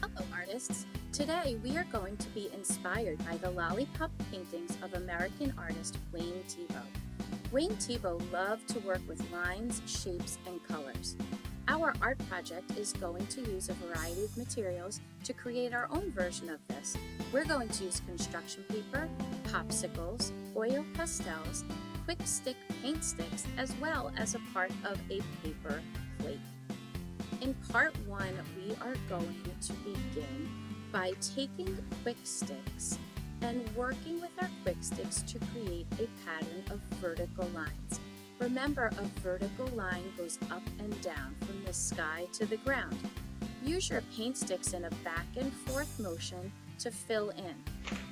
Hello artists! Today we are going to be inspired by the lollipop paintings of American artist Wayne Thiebaud. Wayne Thiebaud loved to work with lines, shapes, and colors. Our art project is going to use a variety of materials to create our own version of this. We're going to use construction paper, popsicles, oil pastels, quick stick paint sticks, as well as a part of a paper plate. In part 1, we are going to begin by taking quick sticks and working with our quick sticks to create a pattern of vertical lines. Remember, a vertical line goes up and down from the sky to the ground. Use your paint sticks in a back and forth motion to fill in.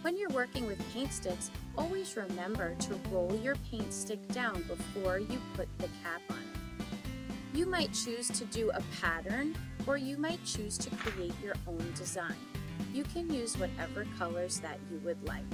When you're working with paint sticks, always remember to roll your paint stick down before you put the cap on it. You might choose to do a pattern, or you might choose to create your own design. You can use whatever colors that you would like.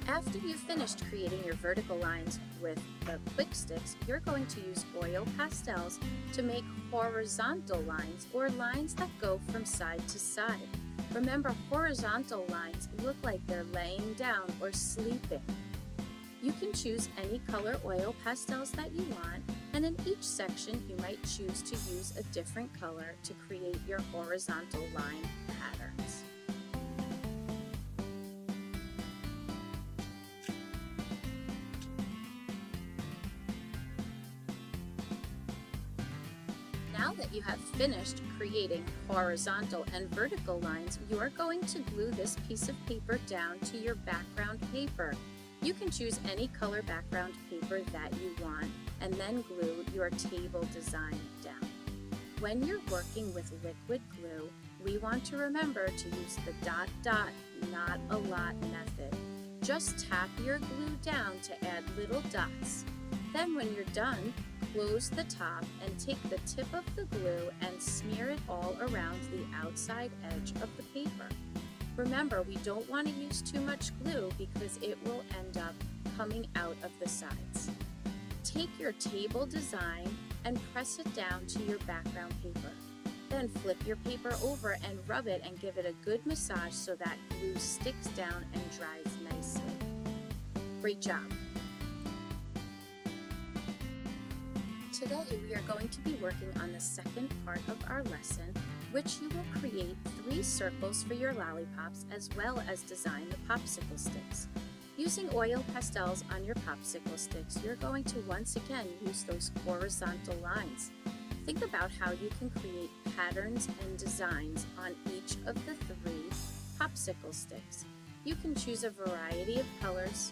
After you've finished creating your vertical lines with the quick sticks, you're going to use oil pastels to make horizontal lines, or lines that go from side to side. Remember, horizontal lines look like they're laying down or sleeping. You can choose any color oil pastels that you want, and in each section you might choose to use a different color to create your horizontal line patterns. Now that you have finished creating horizontal and vertical lines, you are going to glue this piece of paper down to your background paper. You can choose any color background paper that you want and then glue your table design down. When you're working with liquid glue, we want to remember to use the dot dot, not a lot method. Just tap your glue down to add little dots. Then when you're done, close the top and take the tip of the glue and smear it all around the outside edge of the paper. Remember, we don't want to use too much glue because it will end up coming out of the sides. Take your table design and press it down to your background paper. Then flip your paper over and rub it and give it a good massage so that glue sticks down and dries nicely. Great job! Today we are going to be working on the second part of our lesson, which you will create 3 circles for your lollipops as well as design the popsicle sticks. Using oil pastels on your popsicle sticks, you're going to once again use those horizontal lines. Think about how you can create patterns and designs on each of the 3 popsicle sticks. You can choose a variety of colors.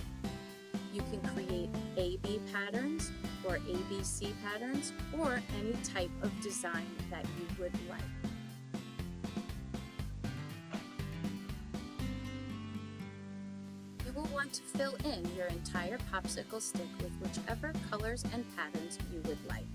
You can create AB patterns or ABC patterns, or any type of design that you would like. You will want to fill in your entire popsicle stick with whichever colors and patterns you would like.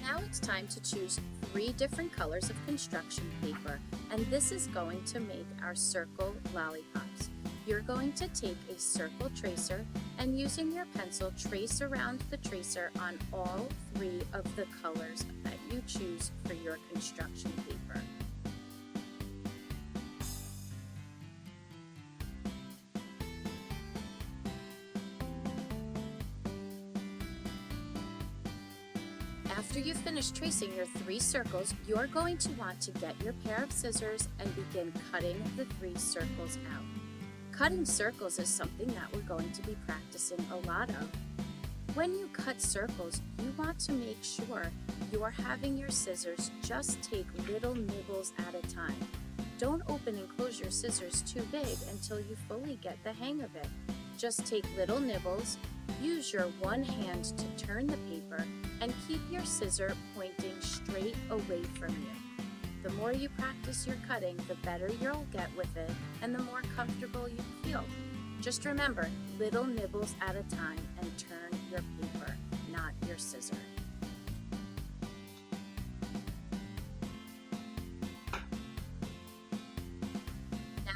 Now it's time to choose 3 different colors of construction paper, and this is going to make our circle lollipops. You're going to take a circle tracer and using your pencil trace around the tracer on all 3 of the colors that you choose for your construction paper. After you finish tracing your 3 circles, you're going to want to get your pair of scissors and begin cutting the 3 circles out. Cutting circles is something that we're going to be practicing a lot of. When you cut circles, you want to make sure you are having your scissors just take little nibbles at a time. Don't open and close your scissors too big until you fully get the hang of it. Just take little nibbles, use your one hand to turn the paper, and keep your scissor pointing straight away from you. The more you practice your cutting, the better you'll get with it and the more comfortable you feel. Just remember, little nibbles at a time, and turn your paper, not your scissor.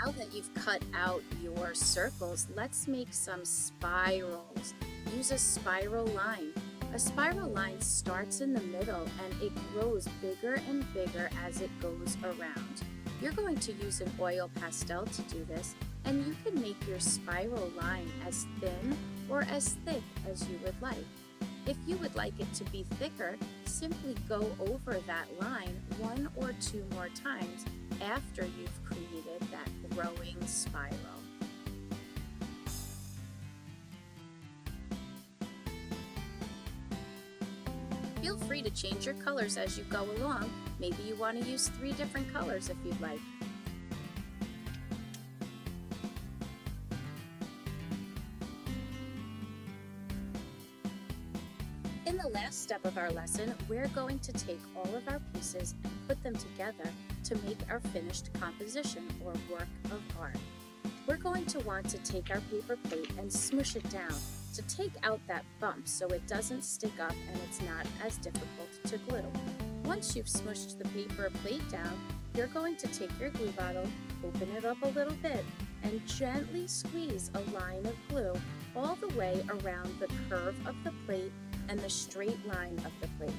Now that you've cut out your circles, let's make some spirals. Use a spiral line. A spiral line starts in the middle and it grows bigger and bigger as it goes around. You're going to use an oil pastel to do this, and you can make your spiral line as thin or as thick as you would like. If you would like it to be thicker, simply go over that line 1 or 2 more times after you've created that growing spiral. Feel free to change your colors as you go along. Maybe you want to use 3 different colors if you'd like. In the last step of our lesson, we're going to take all of our pieces and put them together to make our finished composition or work of art. We're going to want to take our paper plate and smush it down to take out that bump so it doesn't stick up and it's not as difficult to glue. Once you've smushed the paper plate down, you're going to take your glue bottle, open it up a little bit, and gently squeeze a line of glue all the way around the curve of the plate and the straight line of the plate.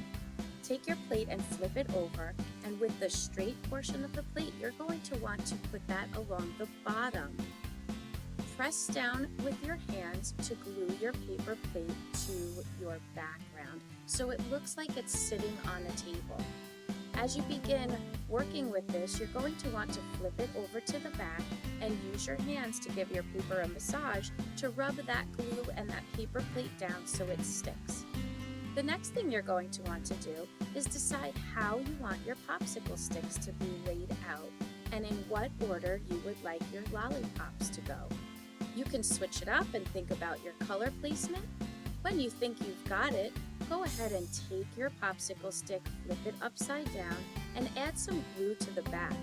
Take your plate and flip it over, and with the straight portion of the plate, you're going to want to put that along the bottom. Press down with your hands to glue your paper plate to your background so it looks like it's sitting on a table. As you begin working with this, you're going to want to flip it over to the back and use your hands to give your paper a massage to rub that glue and that paper plate down so it sticks. The next thing you're going to want to do is decide how you want your popsicle sticks to be laid out and in what order you would like your lollipops to go. You can switch it up and think about your color placement. When you think you've got it, go ahead and take your popsicle stick, flip it upside down, and add some glue to the back.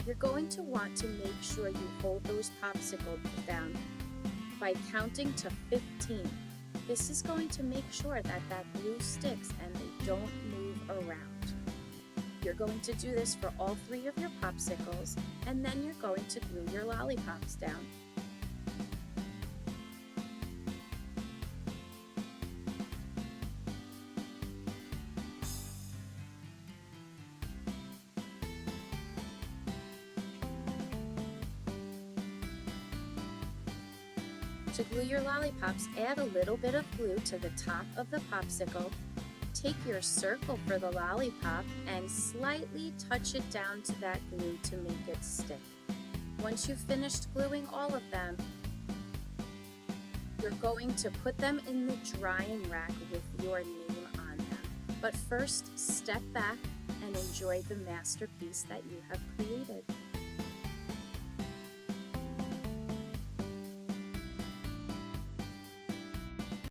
You're going to want to make sure you hold those popsicles down by counting to 15. This is going to make sure that that glue sticks and they don't move around. You're going to do this for all 3 of your popsicles, and then you're going to glue your lollipops down. To glue your lollipops, add a little bit of glue to the top of the popsicle. Take your circle for the lollipop and slightly touch it down to that glue to make it stick. Once you've finished gluing all of them, you're going to put them in the drying rack with your name on them. But first, step back and enjoy the masterpiece that you have created.